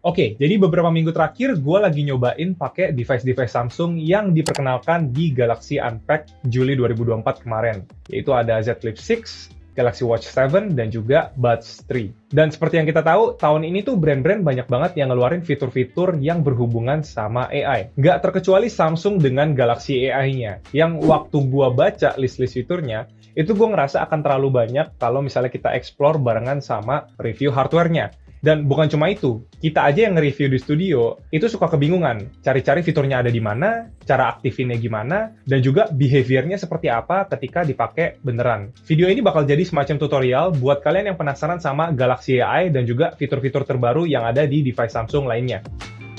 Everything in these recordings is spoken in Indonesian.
Oke, jadi beberapa minggu terakhir gue lagi nyobain pakai device-device Samsung yang diperkenalkan di Galaxy Unpacked Juli 2024 kemarin, yaitu ada Z Flip 6, Galaxy Watch 7, dan juga Buds 3. Dan seperti yang kita tahu, tahun ini tuh brand-brand banyak banget yang ngeluarin fitur-fitur yang berhubungan sama AI. Nggak terkecuali Samsung dengan Galaxy AI-nya, yang waktu gue baca list-list fiturnya, itu gue ngerasa akan terlalu banyak kalau misalnya kita explore barengan sama review hardware-nya. Dan bukan cuma itu, kita aja yang nge-review di studio, itu suka kebingungan. Cari-cari fiturnya ada di mana, cara aktifinnya gimana, dan juga behavior-nya seperti apa ketika dipakai beneran. Video ini bakal jadi semacam tutorial buat kalian yang penasaran sama Galaxy AI dan juga fitur-fitur terbaru yang ada di device Samsung lainnya.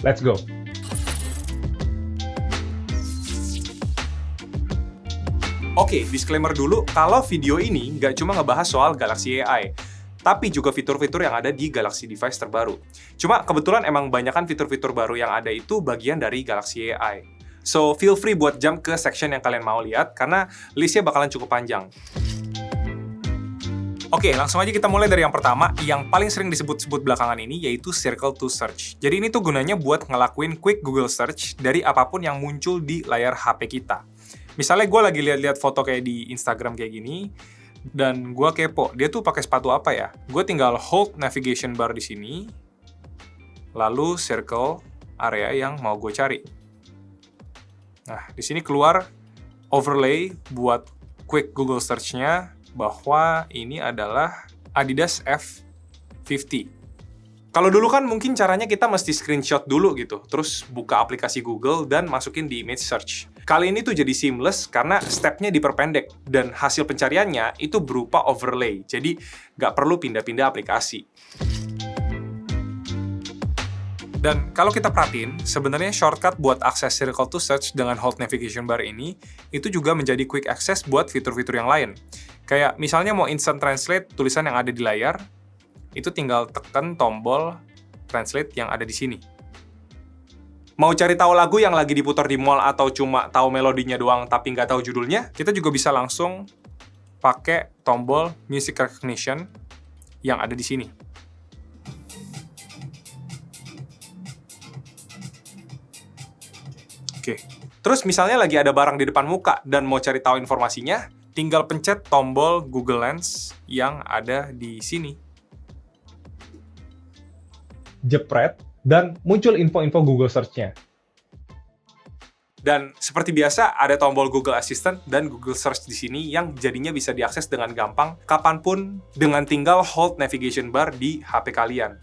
Let's go! Oke, disclaimer dulu, kalau video ini nggak cuma ngebahas soal Galaxy AI, tapi juga fitur-fitur yang ada di Galaxy device terbaru. Cuma kebetulan emang banyakan fitur-fitur baru yang ada itu bagian dari Galaxy AI. So, feel free buat jump ke section yang kalian mau lihat, karena listnya bakalan cukup panjang. Oke, langsung aja kita mulai dari yang pertama, yang paling sering disebut-sebut belakangan ini, yaitu Circle to Search. Jadi ini tuh gunanya buat ngelakuin quick Google Search dari apapun yang muncul di layar HP kita. Misalnya gue lagi lihat-lihat foto kayak di Instagram kayak gini, dan gue kepo, dia tuh pakai sepatu apa ya? Gue tinggal hold navigation bar di sini, lalu circle area yang mau gue cari. Nah, di sini keluar overlay buat quick Google Search-nya bahwa ini adalah Adidas F50. Kalau dulu kan mungkin caranya kita mesti screenshot dulu gitu, terus buka aplikasi Google dan masukin di image search. Kali ini tuh jadi seamless karena stepnya diperpendek dan hasil pencariannya itu berupa overlay, jadi nggak perlu pindah-pindah aplikasi. Dan kalau kita perhatiin, sebenarnya shortcut buat akses Circle to Search dengan hold navigation bar ini, itu juga menjadi quick access buat fitur-fitur yang lain. Kayak misalnya mau instant translate tulisan yang ada di layar, itu tinggal tekan tombol translate yang ada di sini. Mau cari tahu lagu yang lagi diputar di mall atau cuma tahu melodinya doang tapi nggak tahu judulnya, kita juga bisa langsung pakai tombol music recognition yang ada di sini. Oke. Terus misalnya lagi ada barang di depan muka dan mau cari tahu informasinya, tinggal pencet tombol Google Lens yang ada di sini. Jepret, dan muncul info-info Google Search-nya. Dan seperti biasa, ada tombol Google Assistant dan Google Search di sini yang jadinya bisa diakses dengan gampang kapanpun dengan tinggal hold navigation bar di HP kalian.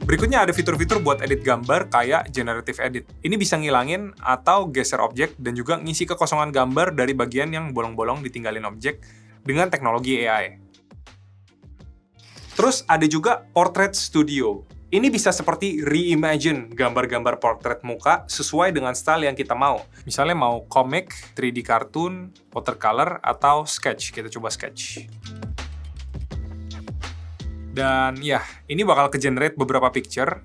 Berikutnya ada fitur-fitur buat edit gambar kayak Generative Edit. Ini bisa ngilangin atau geser objek dan juga ngisi kekosongan gambar dari bagian yang bolong-bolong ditinggalin objek dengan teknologi AI. Terus ada juga Portrait Studio. Ini bisa seperti reimagine gambar-gambar portrait muka sesuai dengan style yang kita mau. Misalnya mau comic, 3D cartoon, watercolor, atau sketch. Kita coba sketch. Dan ya, ini bakal ke-generate beberapa picture.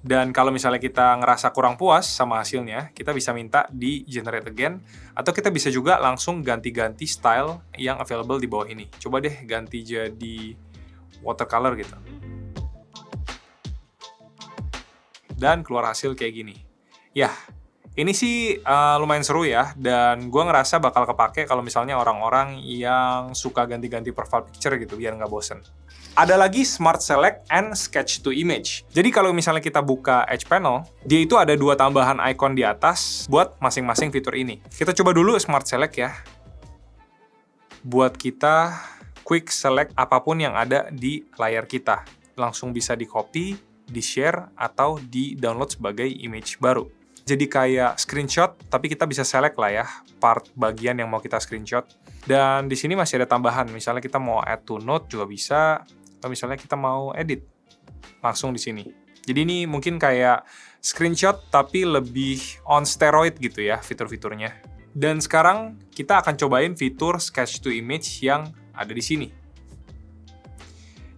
Dan kalau misalnya kita ngerasa kurang puas sama hasilnya, kita bisa minta di generate again. Atau kita bisa juga langsung ganti-ganti style yang available di bawah ini. Coba deh ganti jadi watercolor gitu. Dan keluar hasil kayak gini. Ya, ini sih lumayan seru ya, dan gue ngerasa bakal kepake kalau misalnya orang-orang yang suka ganti-ganti profile picture gitu, biar nggak bosen. Ada lagi Smart Select and Sketch to Image. Jadi kalau misalnya kita buka Edge Panel, dia itu ada 2 tambahan icon di atas buat masing-masing fitur ini. Kita coba dulu Smart Select ya. Buat kita quick select apapun yang ada di layar kita. Langsung bisa di-copy, di-share, atau di-download sebagai image baru. Jadi kayak screenshot, tapi kita bisa select lah ya, part bagian yang mau kita screenshot. Dan di sini masih ada tambahan, misalnya kita mau add to note juga bisa, atau misalnya kita mau edit, langsung di sini. Jadi ini mungkin kayak screenshot, tapi lebih on steroid gitu ya, fitur-fiturnya. Dan sekarang kita akan cobain fitur Sketch to Image yang ada di sini.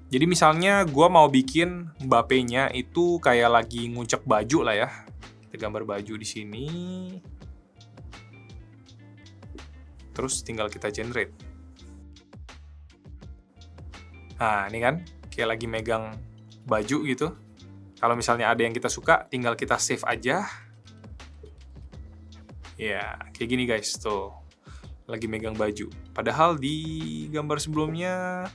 Jadi misalnya gue mau bikin Mbappe-nya itu kayak lagi nguncek baju lah ya. Kita gambar baju di sini. Terus tinggal kita generate. Nah, ini kan kayak lagi megang baju gitu. Kalau misalnya ada yang kita suka, tinggal kita save aja. Ya, kayak gini guys, tuh. Lagi megang baju. Padahal di gambar sebelumnya,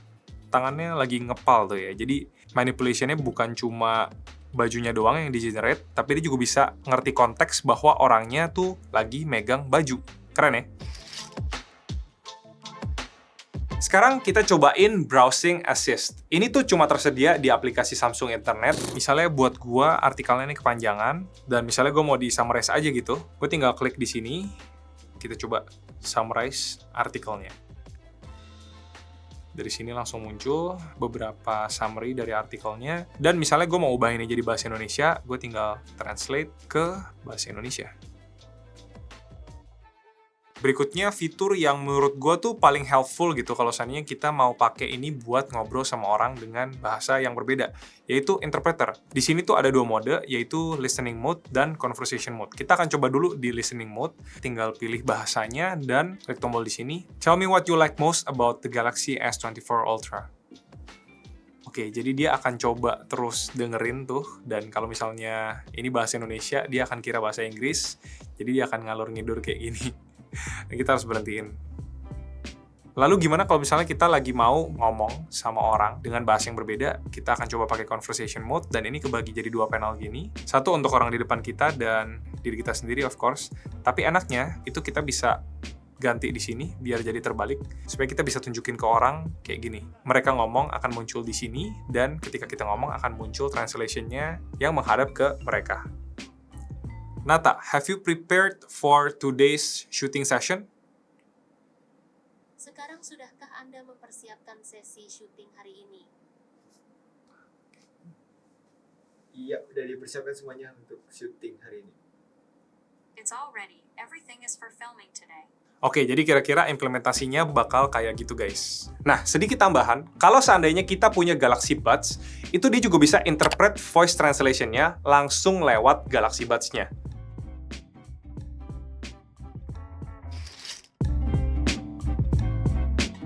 tangannya lagi ngepal tuh ya. Jadi, manipulation-nya bukan cuma bajunya doang yang di-generate, tapi dia juga bisa ngerti konteks bahwa orangnya tuh lagi megang baju. Keren ya? Sekarang kita cobain Browsing Assist. Ini tuh cuma tersedia di aplikasi Samsung Internet. Misalnya buat gua artikelnya ini kepanjangan, dan misalnya gua mau di summarize aja gitu, gue tinggal klik di sini, kita coba summarize artikelnya. Dari sini langsung muncul beberapa summary dari artikelnya, dan misalnya gue mau ubah ini jadi bahasa Indonesia, gue tinggal translate ke bahasa Indonesia. Berikutnya fitur yang menurut gue tuh paling helpful gitu kalau seandainya kita mau pakai ini buat ngobrol sama orang dengan bahasa yang berbeda, yaitu interpreter. Di sini tuh ada dua mode, yaitu listening mode dan conversation mode. Kita akan coba dulu di listening mode, tinggal pilih bahasanya dan klik tombol di sini. Tell me what you like most about the Galaxy S24 Ultra. Oke, jadi dia akan coba terus dengerin tuh, dan kalau misalnya ini bahasa Indonesia, dia akan kira bahasa Inggris, jadi dia akan ngalur ngidur kayak gini. Kita harus berhentiin. Lalu gimana kalau misalnya kita lagi mau ngomong sama orang dengan bahasa yang berbeda, kita akan coba pakai conversation mode, dan ini kebagi jadi dua panel gini. Satu untuk orang di depan kita dan diri kita sendiri of course. Tapi enaknya itu kita bisa ganti di sini biar jadi terbalik supaya kita bisa tunjukin ke orang kayak gini. Mereka ngomong akan muncul di sini, dan ketika kita ngomong akan muncul translation-nya yang menghadap ke mereka. Nata, have you prepared for today's shooting session? Sekarang sudahkah Anda mempersiapkan sesi syuting hari ini? Iya, udah dipersiapkan semuanya untuk syuting hari ini. It's all ready. Everything is for filming today. Oke, jadi kira-kira implementasinya bakal kayak gitu guys. Nah, sedikit tambahan, kalau seandainya kita punya Galaxy Buds, itu dia juga bisa interpret voice translation-nya langsung lewat Galaxy Buds-nya.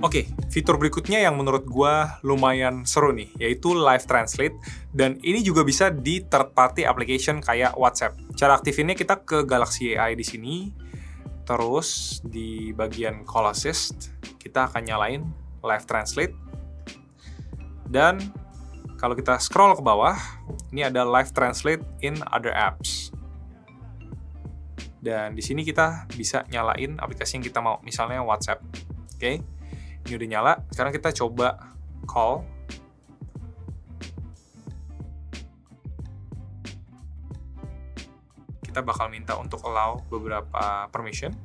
Oke, fitur berikutnya yang menurut gua lumayan seru nih, yaitu Live Translate, dan ini juga bisa di third party application kayak WhatsApp. Cara aktifinnya kita ke Galaxy AI di sini, terus di bagian Call Assist, kita akan nyalain Live Translate, dan kalau kita scroll ke bawah, ini ada Live Translate in other apps. Dan di sini kita bisa nyalain aplikasi yang kita mau, misalnya WhatsApp. Oke. Ini udah nyala, sekarang kita coba call. Kita bakal minta untuk allow beberapa permission.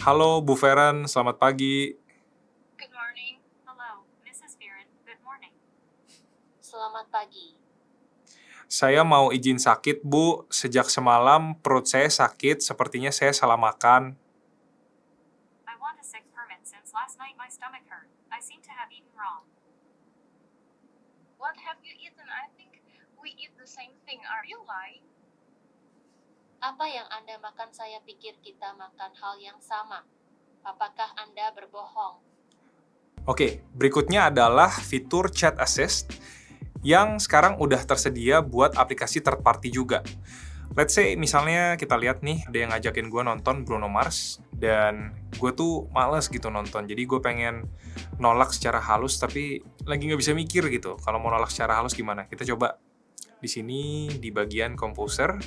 Halo Bu Feren, selamat pagi. Good morning. Hello, Mrs. Viren. Good morning. Selamat pagi. Saya mau izin sakit, Bu. Sejak semalam perut saya sakit, sepertinya saya salah makan. I want a sick permit since last night my stomach hurt. I seem to have eaten wrong. What have you eaten? I think we eat the same thing. Are you lying? Apa yang Anda makan? Saya pikir kita makan hal yang sama. Apakah Anda berbohong? Oke, berikutnya adalah fitur Chat Assist yang sekarang udah tersedia buat aplikasi third party juga. Let's say misalnya kita lihat nih, ada yang ngajakin gue nonton Bruno Mars, dan gue tuh males gitu nonton, jadi gue pengen nolak secara halus, tapi lagi nggak bisa mikir gitu. Kalau mau nolak secara halus gimana? Kita coba di sini di bagian Composer,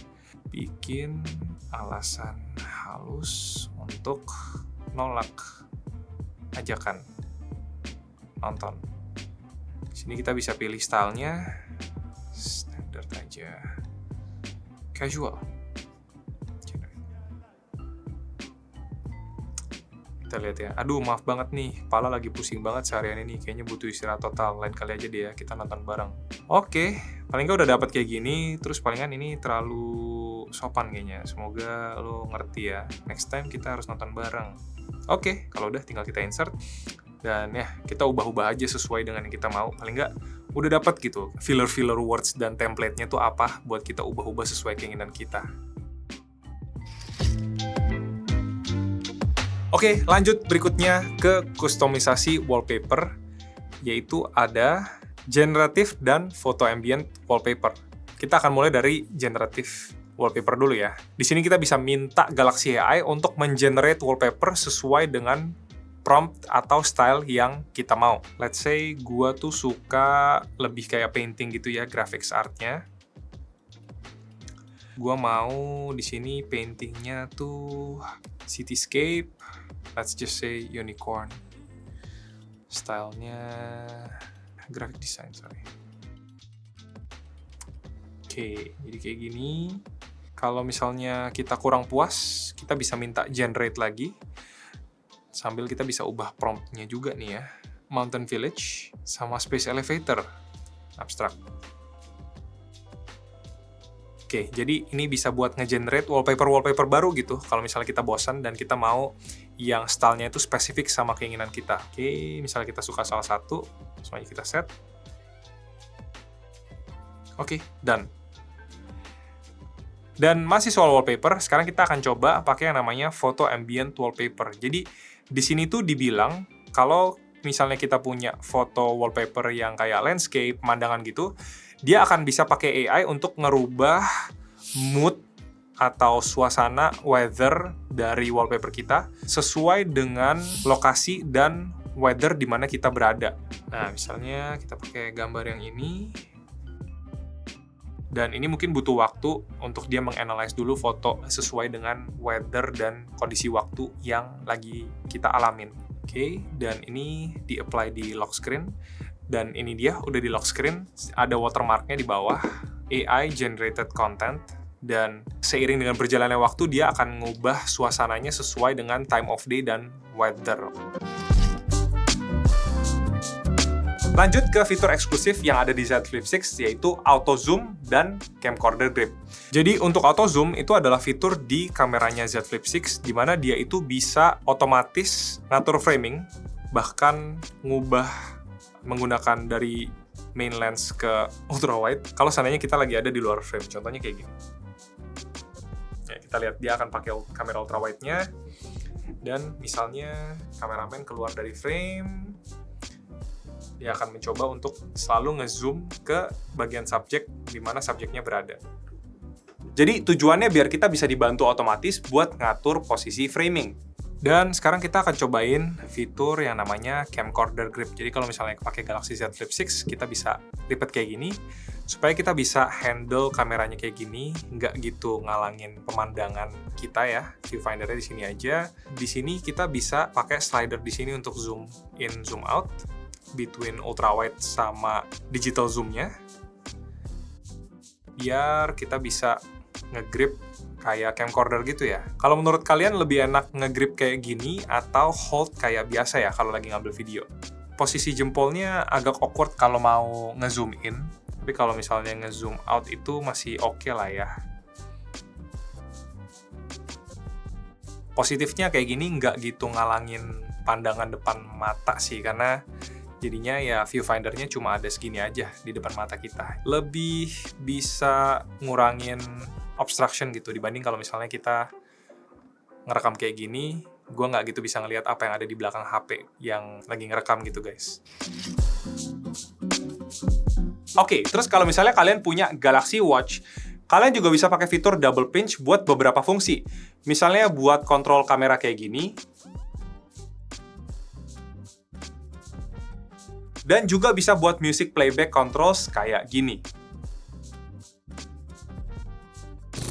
bikin alasan halus untuk nolak ajakan nonton. Di sini kita bisa pilih stylenya, standar aja. Casual. Kita lihat ya. Aduh, maaf banget nih. Kepala lagi pusing banget seharian ini. Kayaknya butuh istirahat total. Lain kali aja deh ya, kita nonton bareng. Oke. Paling nggak udah dapat kayak gini. Terus palingan ini terlalu sopan kayaknya. Semoga lo ngerti ya. Next time kita harus nonton bareng. Oke. Kalau udah tinggal kita insert. Dan ya, kita ubah-ubah aja sesuai dengan yang kita mau. Paling nggak udah dapat gitu filler-filler words dan template-nya tuh apa buat kita ubah-ubah sesuai keinginan kita. Oke, lanjut berikutnya ke kustomisasi wallpaper, yaitu ada generative dan photo ambient wallpaper. Kita akan mulai dari generative wallpaper dulu ya. Di sini kita bisa minta Galaxy AI untuk men-generate wallpaper sesuai dengan prompt atau style yang kita mau. Let's say gua tuh suka lebih kayak painting gitu ya, graphics art-nya. Gua mau di sini paintingnya tuh cityscape. Let's just say unicorn. Stylenya graphic design, sorry. Oke, jadi kayak gini. Kalau misalnya kita kurang puas, kita bisa minta generate lagi. Sambil kita bisa ubah promptnya juga nih ya. Mountain Village sama Space Elevator. Abstrak. Oke, jadi ini bisa buat nge-generate wallpaper baru gitu. Kalau misalnya kita bosan dan kita mau yang stylenya itu spesifik sama keinginan kita. Oke, misalnya kita suka salah satu, semuanya kita set. Oke, done. Dan masih soal wallpaper, sekarang kita akan coba pakai yang namanya photo ambient wallpaper. Jadi di sini tuh dibilang kalau misalnya kita punya foto wallpaper yang kayak landscape, pemandangan gitu, dia akan bisa pakai AI untuk ngerubah mood atau suasana weather dari wallpaper kita sesuai dengan lokasi dan weather di mana kita berada. Nah, misalnya kita pakai gambar yang ini. Dan ini mungkin butuh waktu untuk dia menganalyze dulu foto sesuai dengan weather dan kondisi waktu yang lagi kita alamin. Oke, dan ini di-apply di lock screen. Dan ini dia, udah di lock screen. Ada watermarknya di bawah, AI Generated Content. Dan seiring dengan berjalannya waktu, dia akan ngubah suasananya sesuai dengan time of day dan weather. Lanjut ke fitur eksklusif yang ada di Z Flip 6, yaitu Auto Zoom dan Camcorder Grip. Jadi untuk Auto Zoom itu adalah fitur di kameranya Z Flip 6, di mana dia itu bisa otomatis ngatur framing, bahkan ngubah menggunakan dari main lens ke ultra wide, kalau seandainya kita lagi ada di luar frame. Contohnya kayak gini. Ya, kita lihat dia akan pakai kamera ultra wide-nya, dan misalnya kameramen keluar dari frame, dia akan mencoba untuk selalu nge-zoom ke bagian subjek di mana subjeknya berada. Jadi tujuannya biar kita bisa dibantu otomatis buat ngatur posisi framing. Dan sekarang kita akan cobain fitur yang namanya Camcorder Grip. Jadi kalau misalnya pakai Galaxy Z Flip 6, kita bisa lipat kayak gini, supaya kita bisa handle kameranya kayak gini, nggak gitu ngalangin pemandangan kita ya. Viewfindernya di sini aja. Di sini kita bisa pakai slider di sini untuk zoom in, zoom out, between ultrawide sama digital zoom-nya, biar kita bisa nge-grip kayak camcorder gitu ya. Kalau menurut kalian lebih enak nge-grip kayak gini atau hold kayak biasa ya kalau lagi ngambil video? Posisi jempolnya agak awkward kalau mau nge-zoom in, tapi kalau misalnya nge-zoom out itu masih oke lah ya. Positifnya kayak gini nggak gitu ngalangin pandangan depan mata sih, karena jadinya ya viewfindernya cuma ada segini aja di depan mata kita. Lebih bisa ngurangin obstruction gitu dibanding kalau misalnya kita ngerekam kayak gini, gue nggak gitu bisa ngelihat apa yang ada di belakang HP yang lagi ngerekam gitu guys. Oke, terus kalau misalnya kalian punya Galaxy Watch, kalian juga bisa pakai fitur double pinch buat beberapa fungsi. Misalnya buat kontrol kamera kayak gini, dan juga bisa buat music playback controls kayak gini.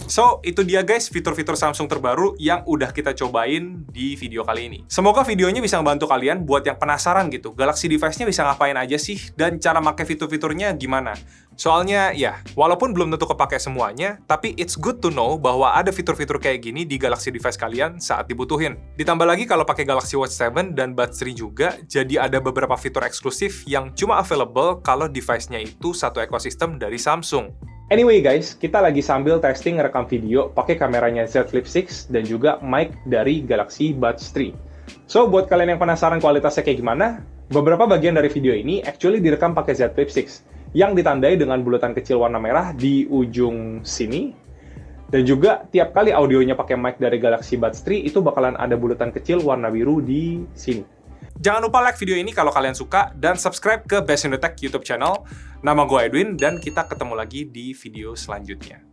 So, itu dia guys fitur-fitur Samsung terbaru yang udah kita cobain di video kali ini. Semoga videonya bisa membantu kalian buat yang penasaran gitu, Galaxy device-nya bisa ngapain aja sih, dan cara pakai fitur-fiturnya gimana. Soalnya, ya, walaupun belum tentu kepake semuanya, tapi it's good to know bahwa ada fitur-fitur kayak gini di Galaxy device kalian saat dibutuhin. Ditambah lagi kalau pakai Galaxy Watch 7 dan Buds 3 juga, jadi ada beberapa fitur eksklusif yang cuma available kalau device-nya itu satu ekosistem dari Samsung. Anyway guys, kita lagi sambil testing ngerekam video pakai kameranya Z Flip 6 dan juga mic dari Galaxy Buds 3. So, buat kalian yang penasaran kualitasnya kayak gimana, beberapa bagian dari video ini actually direkam pakai Z Flip 6 yang ditandai dengan bulatan kecil warna merah di ujung sini. Dan juga tiap kali audionya pakai mic dari Galaxy Buds 3 itu bakalan ada bulatan kecil warna biru di sini. Jangan lupa like video ini kalau kalian suka, dan subscribe ke Best in the Tech YouTube channel. Nama gue Edwin, dan kita ketemu lagi di video selanjutnya.